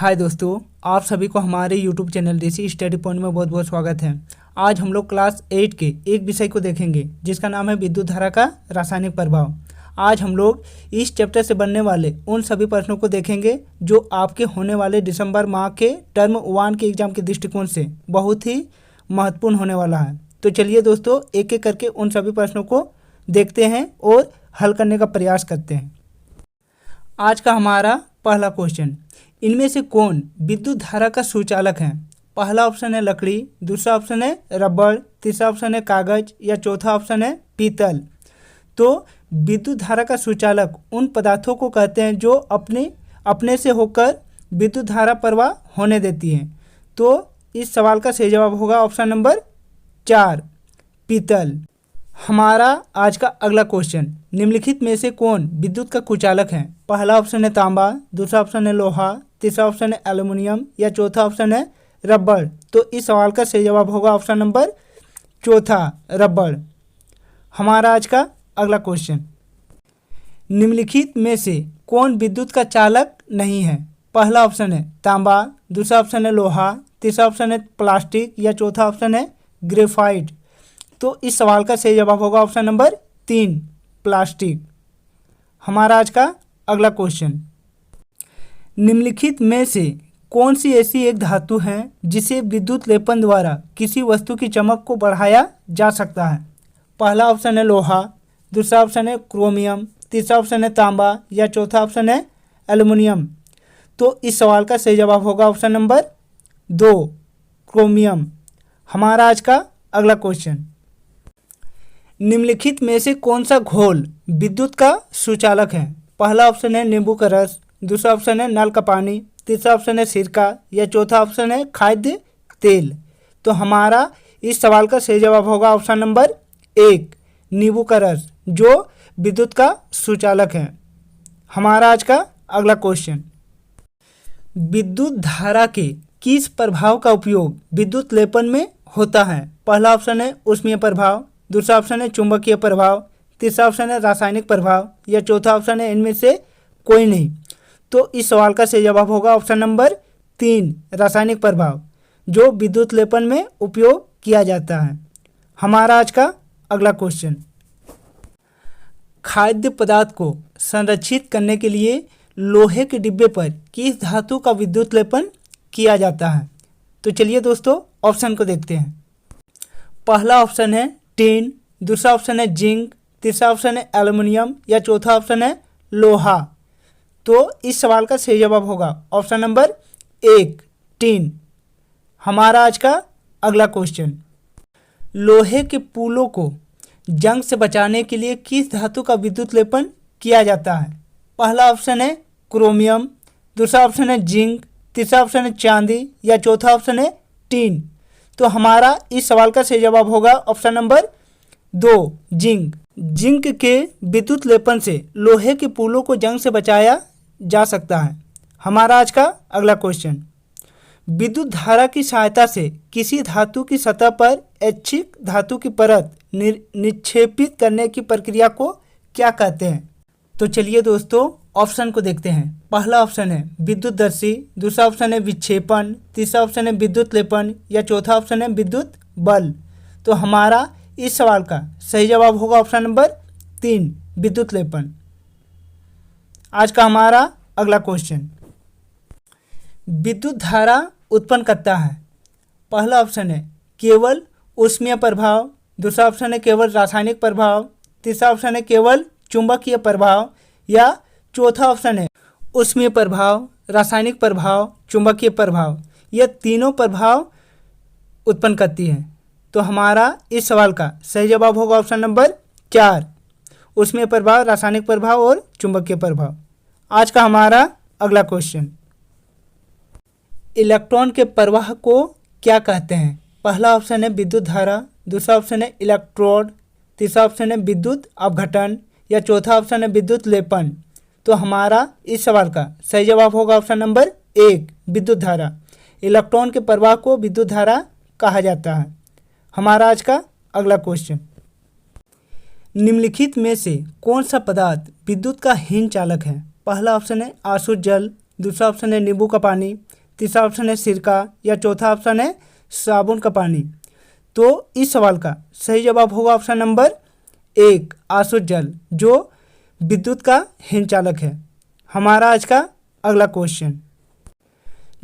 हाय दोस्तों, आप सभी को हमारे YouTube चैनल देसी स्टडी पॉइंट में बहुत बहुत स्वागत है। आज हम लोग क्लास 8 के एक विषय को देखेंगे जिसका नाम है विद्युत धारा का रासायनिक प्रभाव। आज हम लोग इस चैप्टर से बनने वाले उन सभी प्रश्नों को देखेंगे जो आपके होने वाले दिसंबर माह के टर्म 1 के एग्जाम के दृष्टिकोण से बहुत ही महत्वपूर्ण होने वाला है। तो चलिए दोस्तों, एक एक करके उन सभी प्रश्नों को देखते हैं और हल करने का प्रयास करते हैं। आज का हमारा पहला क्वेश्चन, इनमें से कौन विद्युत धारा का सुचालक है? पहला ऑप्शन है लकड़ी, दूसरा ऑप्शन है रबड़, तीसरा ऑप्शन है कागज या चौथा ऑप्शन है पीतल। तो विद्युत धारा का सुचालक उन पदार्थों को कहते हैं जो अपने से होकर विद्युत धारा प्रवाह होने देती हैं। तो इस सवाल का सही जवाब होगा ऑप्शन नंबर 4 पीतल। हमारा आज का अगला क्वेश्चन, निम्नलिखित में से कौन विद्युत का कुचालक है? पहला ऑप्शन है तांबा, दूसरा ऑप्शन है लोहा, तीसरा ऑप्शन है एल्युमिनियम या चौथा ऑप्शन है रबड़। तो इस सवाल का सही जवाब होगा ऑप्शन नंबर चौथा रबड़। हमारा आज का अगला क्वेश्चन, निम्नलिखित में से कौन विद्युत का चालक नहीं है? पहला ऑप्शन है तांबा, दूसरा ऑप्शन है लोहा, तीसरा ऑप्शन है प्लास्टिक या चौथा ऑप्शन है ग्रेफाइट। तो इस सवाल का सही जवाब होगा ऑप्शन नंबर 3 प्लास्टिक। हमारा आज का अगला क्वेश्चन, निम्नलिखित में से कौन सी ऐसी एक धातु है जिसे विद्युत लेपन द्वारा किसी वस्तु की चमक को बढ़ाया जा सकता है? पहला ऑप्शन है लोहा, दूसरा ऑप्शन है क्रोमियम, तीसरा ऑप्शन है तांबा या चौथा ऑप्शन है एल्युमिनियम। तो इस सवाल का सही जवाब होगा ऑप्शन नंबर 2 क्रोमियम। हमारा आज का अगला क्वेश्चन, निम्नलिखित में से कौन सा घोल विद्युत का सुचालक है? पहला ऑप्शन है नींबू का रस, दूसरा ऑप्शन है नल का पानी, तीसरा ऑप्शन है सिरका या चौथा ऑप्शन है खाद्य तेल। तो हमारा इस सवाल का सही जवाब होगा ऑप्शन नंबर 1 नींबू का रस, जो विद्युत का सुचालक है। हमारा आज का अगला क्वेश्चन, विद्युत धारा के किस प्रभाव का उपयोग विद्युत लेपन में होता है? पहला ऑप्शन है ऊष्मीय प्रभाव, दूसरा ऑप्शन है चुंबकीय प्रभाव, तीसरा ऑप्शन है रासायनिक प्रभाव या चौथा ऑप्शन है इनमें से कोई नहीं। तो इस सवाल का सही जवाब होगा ऑप्शन नंबर 3 रासायनिक प्रभाव, जो विद्युत लेपन में उपयोग किया जाता है। हमारा आज का अगला क्वेश्चन, खाद्य पदार्थ को संरक्षित करने के लिए लोहे के डिब्बे पर किस धातु का विद्युत लेपन किया जाता है? तो चलिए दोस्तों, ऑप्शन को देखते हैं। पहला ऑप्शन है टिन, दूसरा ऑप्शन है जिंक, तीसरा ऑप्शन है एल्युमिनियम या चौथा ऑप्शन है लोहा। तो इस सवाल का सही जवाब होगा ऑप्शन नंबर 1 टिन। हमारा आज का अगला क्वेश्चन, लोहे के पुलों को जंग से बचाने के लिए किस धातु का विद्युत लेपन किया जाता है? पहला ऑप्शन है क्रोमियम, दूसरा ऑप्शन है जिंक, तीसरा ऑप्शन है चांदी या चौथा ऑप्शन है टिन। तो हमारा इस सवाल का सही जवाब होगा ऑप्शन नंबर 2 जिंक। जिंक के विद्युत लेपन से लोहे के पुलों को जंग से बचाया जा सकता है। हमारा आज का अगला क्वेश्चन, विद्युत धारा की सहायता से किसी धातु की सतह पर ऐच्छिक धातु की परत निक्षेपित करने की प्रक्रिया को क्या कहते हैं? तो चलिए दोस्तों, ऑप्शन को देखते हैं। पहला ऑप्शन है विद्युतदर्शी, दूसरा ऑप्शन है विक्षेपण, तीसरा ऑप्शन है विद्युत लेपन या चौथा ऑप्शन है विद्युत बल। तो हमारा इस सवाल का सही जवाब होगा ऑप्शन नंबर 3 विद्युत लेपन। आज का हमारा अगला क्वेश्चन, विद्युत धारा उत्पन्न करता है। पहला ऑप्शन है केवल ऊष्मीय प्रभाव, दूसरा ऑप्शन है केवल रासायनिक प्रभाव, तीसरा ऑप्शन है केवल चुंबकीय प्रभाव या चौथा ऑप्शन है ऊष्मीय प्रभाव, रासायनिक प्रभाव, चुंबकीय प्रभाव। यह तीनों प्रभाव उत्पन्न करती है। तो हमारा इस सवाल का सही जवाब होगा ऑप्शन नंबर 4 ऊष्मीय प्रभाव, रासायनिक प्रभाव और चुंबकीय प्रभाव। आज का हमारा अगला क्वेश्चन, इलेक्ट्रॉन के प्रवाह को क्या कहते हैं? पहला ऑप्शन है विद्युत धारा, दूसरा ऑप्शन है इलेक्ट्रोड, तीसरा ऑप्शन है विद्युत अपघटन या चौथा ऑप्शन है विद्युत लेपन। तो हमारा इस सवाल का सही जवाब होगा ऑप्शन नंबर 1 विद्युत धारा। इलेक्ट्रॉन के प्रवाह को विद्युत धारा कहा जाता है। हमारा आज का अगला क्वेश्चन, निम्नलिखित में से कौन सा पदार्थ विद्युत का हीन चालक है? पहला ऑप्शन है आसुत जल, दूसरा ऑप्शन है नींबू का पानी, तीसरा ऑप्शन है सिरका या चौथा ऑप्शन है साबुन का पानी। तो इस सवाल का सही जवाब होगा ऑप्शन नंबर 1 आसुत जल, जो विद्युत का हिमचालक है। हमारा आज का अगला क्वेश्चन,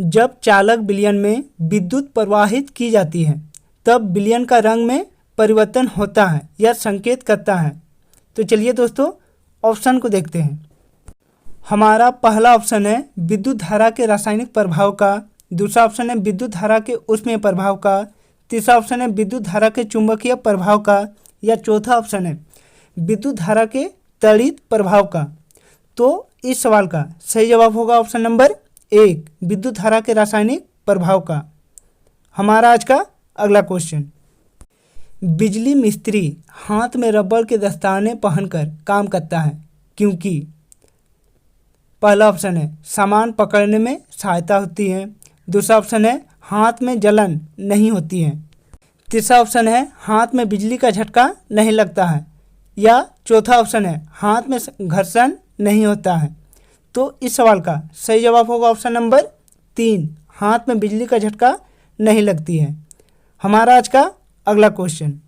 जब चालक विलयन में विद्युत प्रवाहित की जाती है तब विलयन का रंग में परिवर्तन होता है या संकेत करता है। तो चलिए दोस्तों ऑप्शन को देखते हैं। हमारा पहला ऑप्शन है विद्युत धारा के रासायनिक प्रभाव का, दूसरा ऑप्शन है विद्युत धारा के ऊष्मीय प्रभाव का, तीसरा ऑप्शन है विद्युत धारा के चुंबकीय प्रभाव का, या चौथा ऑप्शन है विद्युत धारा के त्वरित प्रभाव का। तो इस सवाल का सही जवाब होगा ऑप्शन नंबर 1 विद्युत धारा के रासायनिक प्रभाव का। हमारा आज का अगला क्वेश्चन, बिजली मिस्त्री हाथ में रबड़ के दस्ताने पहनकर काम करता है क्योंकि पहला ऑप्शन है सामान पकड़ने में सहायता होती है, दूसरा ऑप्शन है हाथ में जलन नहीं होती है, तीसरा ऑप्शन है हाथ में बिजली का झटका नहीं लगता है, या चौथा ऑप्शन है हाथ में घर्षण नहीं होता है। तो इस सवाल का सही जवाब होगा ऑप्शन नंबर 3 हाथ में बिजली का झटका नहीं लगती है। हमारा आज का अगला क्वेश्चन,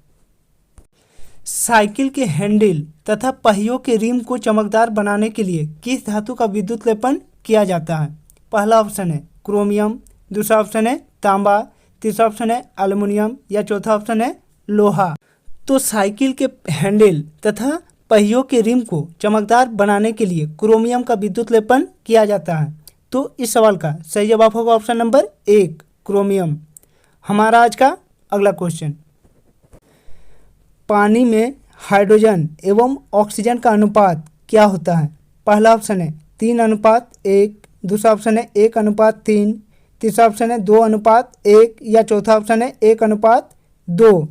साइकिल के हैंडल तथा पहियों के रिम को चमकदार बनाने के लिए किस धातु का विद्युत लेपन किया जाता है। पहला ऑप्शन है क्रोमियम, दूसरा ऑप्शन है तांबा, तीसरा ऑप्शन है एल्युमिनियम, या चौथा ऑप्शन है लोहा। तो साइकिल के हैंडल तथा पहियों के रिम को चमकदार बनाने के लिए क्रोमियम का विद्युत लेपन किया जाता है। तो इस सवाल का सही जवाब होगा ऑप्शन नंबर 1 क्रोमियम। हमारा आज का अगला क्वेश्चन, पानी में हाइड्रोजन एवं ऑक्सीजन का अनुपात क्या होता है। पहला ऑप्शन है 3:1, दूसरा ऑप्शन है 1:3, तीसरा ऑप्शन है 2:1, या चौथा ऑप्शन है 1:2।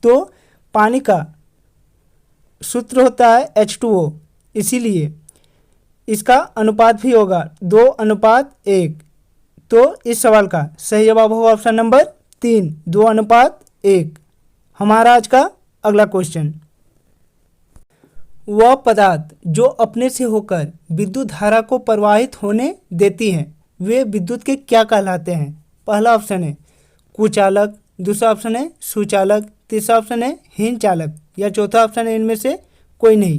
तो पानी का सूत्र होता है H2O, इसीलिए इसका अनुपात भी होगा 2:1। तो इस सवाल का सही जवाब होगा ऑप्शन नंबर 3 2:1। हमारा आज का अगला क्वेश्चन, वह पदार्थ जो अपने से होकर विद्युत धारा को प्रवाहित होने देती है वे विद्युत के क्या कहलाते हैं। पहला ऑप्शन है कुचालक, दूसरा ऑप्शन है सुचालक, तीसरा ऑप्शन है हीनचालक, या चौथा ऑप्शन है इनमें से कोई नहीं।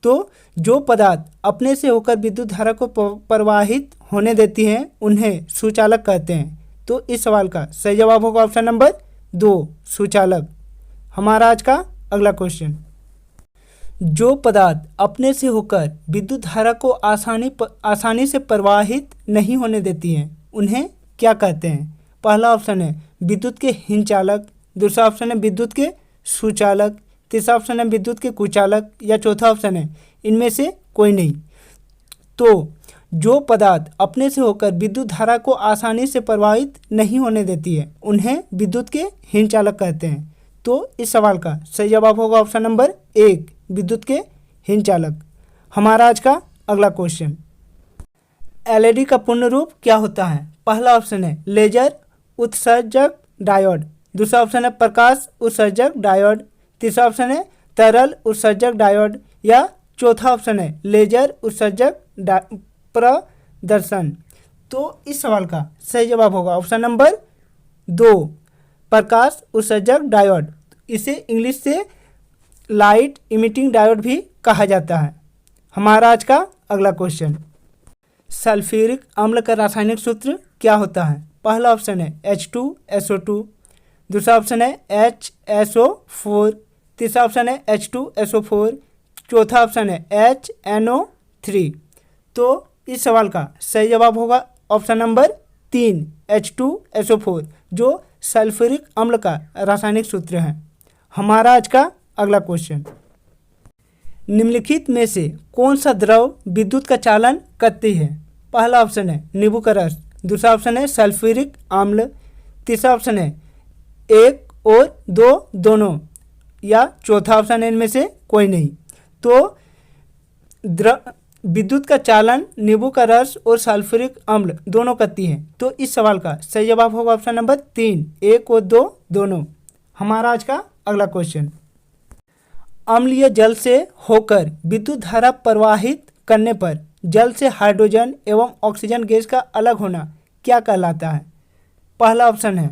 तो जो पदार्थ अपने से होकर विद्युत धारा को प्रवाहित होने देती हैं उन्हें सुचालक कहते हैं। तो इस सवाल का सही जवाब होगा ऑप्शन नंबर 2 सुचालक। हमारा आज का अगला क्वेश्चन, जो पदार्थ अपने से होकर विद्युत धारा को आसानी से प्रवाहित नहीं होने देती हैं उन्हें क्या कहते हैं। पहला ऑप्शन है विद्युत के हीनचालक, दूसरा ऑप्शन है विद्युत के सुचालक, तीसरा ऑप्शन है विद्युत के कुचालक, या चौथा ऑप्शन है इनमें से कोई नहीं। तो जो पदार्थ अपने से होकर विद्युत धारा को आसानी से प्रवाहित नहीं होने देती है उन्हें विद्युत के हीनचालक कहते हैं। तो इस सवाल का सही जवाब होगा ऑप्शन नंबर 1 विद्युत के हीनचालक। हमारा आज का अगला क्वेश्चन, एलईडी का पूर्ण रूप क्या होता है। पहला ऑप्शन है लेजर उत्सर्जक डायोड, दूसरा ऑप्शन है प्रकाश उत्सर्जक डायोड, तीसरा ऑप्शन है तरल उत्सर्जक डायोड, या चौथा ऑप्शन है लेजर उत्सर्जक प्रदर्शन। तो इस सवाल का सही जवाब होगा ऑप्शन नंबर 2 प्रकाश उत्सर्जक डायोड। इसे इंग्लिश से लाइट इमिटिंग डायोड भी कहा जाता है। हमारा आज का अगला क्वेश्चन, सल्फ्यूरिक अम्ल का रासायनिक सूत्र क्या होता है। पहला ऑप्शन है H2SO2, दूसरा ऑप्शन है HSO4, तीसरा ऑप्शन है H2SO4, चौथा ऑप्शन है HNO3। तो इस सवाल का सही जवाब होगा ऑप्शन नंबर 3 H2SO4, जो सल्फ्यूरिक अम्ल का रासायनिक सूत्र है। हमारा आज का अगला क्वेश्चन, निम्नलिखित में से कौन सा द्रव विद्युत का चालन करती है। पहला ऑप्शन है नींबू का रस, दूसरा ऑप्शन है सल्फ्यूरिक अम्ल, तीसरा ऑप्शन है 1 और 2 दोनों, या चौथा ऑप्शन है इनमें से कोई नहीं। तो विद्युत का चालन नींबू का रस और सल्फ्यूरिक अम्ल दोनों करती हैं। तो इस सवाल का सही जवाब होगा ऑप्शन नंबर 3 1 और 2 दोनों। हमारा आज का अगला क्वेश्चन, अम्लीय जल से होकर विद्युत धारा प्रवाहित करने पर जल से हाइड्रोजन एवं ऑक्सीजन गैस का अलग होना क्या कहलाता है? पहला ऑप्शन है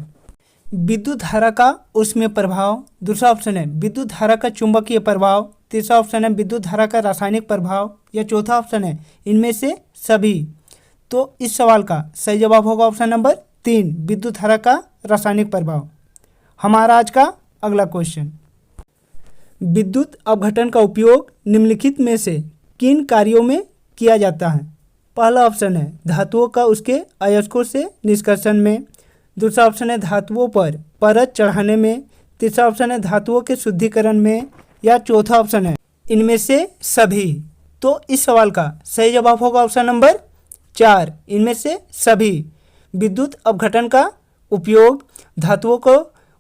विद्युत धारा का उसमें प्रभाव, दूसरा ऑप्शन है विद्युत धारा का चुंबकीय प्रभाव, तीसरा ऑप्शन है विद्युत धारा का रासायनिक प्रभाव, या चौथा ऑप्शन है इनमें से सभी। तो इस सवाल का सही जवाब होगा ऑप्शन नंबर 3, विद्युत धारा का रासायनिक प्रभाव। हमारा आज का अगला क्वेश्चन, विद्युत अपघटन का उपयोग निम्नलिखित में से किन कार्यों में किया जाता है? पहला ऑप्शन है धातुओं का उसके अयस्कों से निष्कर्षण में, दूसरा ऑप्शन है धातुओं पर परत चढ़ाने में, तीसरा ऑप्शन है धातुओं के शुद्धिकरण में, या चौथा ऑप्शन है इनमें से सभी। तो इस सवाल का सही जवाब होगा ऑप्शन नंबर 4, इनमें से सभी। विद्युत अपघटन का उपयोग धातुओं को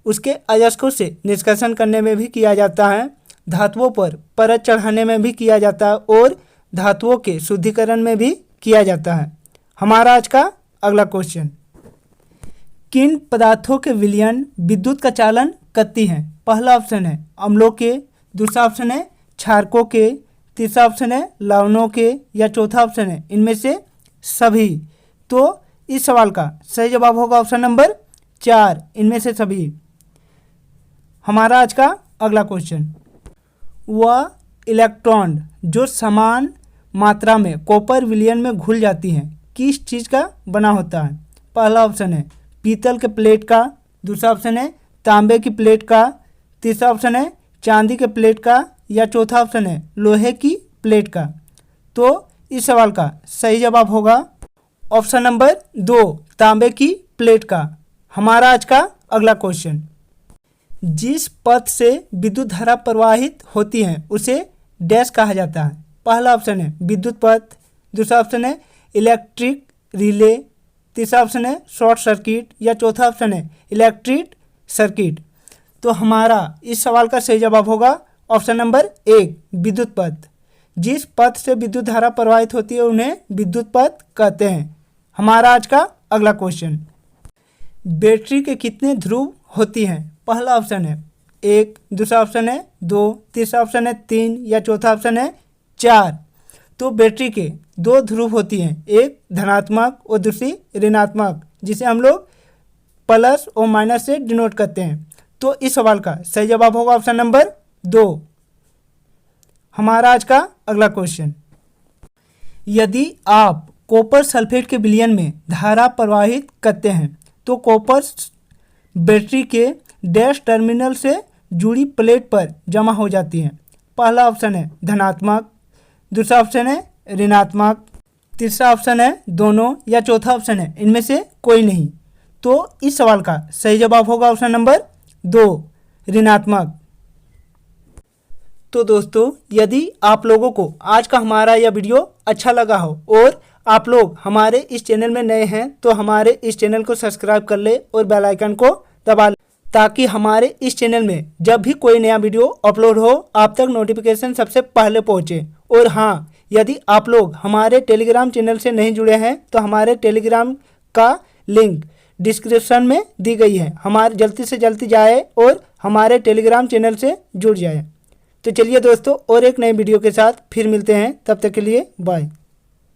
उसके अयस्कों से निष्कर्षण करने में भी किया जाता है, धातुओं पर परत चढ़ाने में भी किया जाता है और धातुओं के शुद्धिकरण में भी किया जाता है। हमारा आज का अगला क्वेश्चन, किन पदार्थों के विलयन विद्युत का चालन करती हैं? पहला ऑप्शन है अम्लों के, दूसरा ऑप्शन है क्षारकों के, तीसरा ऑप्शन है लवणों के, या चौथा ऑप्शन है इनमें से सभी। तो इस सवाल का सही जवाब होगा ऑप्शन नंबर 4, इनमें से सभी। हमारा आज का अगला क्वेश्चन, वह इलेक्ट्रॉन जो समान मात्रा में कॉपर विलयन में घुल जाती हैं किस चीज़ का बना होता है? पहला ऑप्शन है पीतल के प्लेट का, दूसरा ऑप्शन है तांबे की प्लेट का, तीसरा ऑप्शन है चांदी के प्लेट का, या चौथा ऑप्शन है लोहे की प्लेट का। तो इस सवाल का सही जवाब होगा ऑप्शन नंबर 2, तांबे की प्लेट का। हमारा आज का अगला क्वेश्चन, जिस पथ से विद्युत धारा प्रवाहित होती है उसे डैश कहा जाता है? पहला ऑप्शन है विद्युत पथ, दूसरा ऑप्शन है इलेक्ट्रिक रिले, तीसरा ऑप्शन है शॉर्ट सर्किट, या चौथा ऑप्शन है इलेक्ट्रिक सर्किट। तो हमारा इस सवाल का सही जवाब होगा ऑप्शन नंबर 1, विद्युत पथ। जिस पथ से विद्युत धारा प्रवाहित होती है उन्हें विद्युत पथ कहते हैं। हमारा आज का अगला क्वेश्चन, बैटरी के कितने ध्रुव होती हैं? पहला ऑप्शन है 1, दूसरा ऑप्शन है 2, तीसरा ऑप्शन है 3, या चौथा ऑप्शन है 4। तो बैटरी के 2 ध्रुव होती हैं, एक धनात्मक और दूसरी ऋणात्मक, जिसे हम लोग प्लस और माइनस से डिनोट करते हैं। तो इस सवाल का सही जवाब होगा ऑप्शन नंबर 2। हमारा आज का अगला क्वेश्चन, यदि आप कॉपर सल्फेट के विलयन में धारा प्रवाहित करते हैं तो कॉपर बैटरी के डैश टर्मिनल से जुड़ी प्लेट पर जमा हो जाती हैं। पहला ऑप्शन है धनात्मक, दूसरा ऑप्शन है ऋणात्मक, तीसरा ऑप्शन है दोनों, या चौथा ऑप्शन है इनमें से कोई नहीं। तो इस सवाल का सही जवाब होगा ऑप्शन नंबर 2, ऋणात्मक। तो दोस्तों, यदि आप लोगों को आज का हमारा यह वीडियो अच्छा लगा हो और आप लोग हमारे इस चैनल में नए हैं तो हमारे इस चैनल को सब्सक्राइब कर ले और बेल आइकन को दबा ले, ताकि हमारे इस चैनल में जब भी कोई नया वीडियो अपलोड हो आप तक नोटिफिकेशन सबसे पहले पहुंचे। और हाँ, यदि आप लोग हमारे टेलीग्राम चैनल से नहीं जुड़े हैं तो हमारे टेलीग्राम का लिंक डिस्क्रिप्शन में दी गई है, हमारे जल्दी से जल्दी जाए और हमारे टेलीग्राम चैनल से जुड़ जाए। तो चलिए दोस्तों, और एक नए वीडियो के साथ फिर मिलते हैं, तब तक के लिए बाय।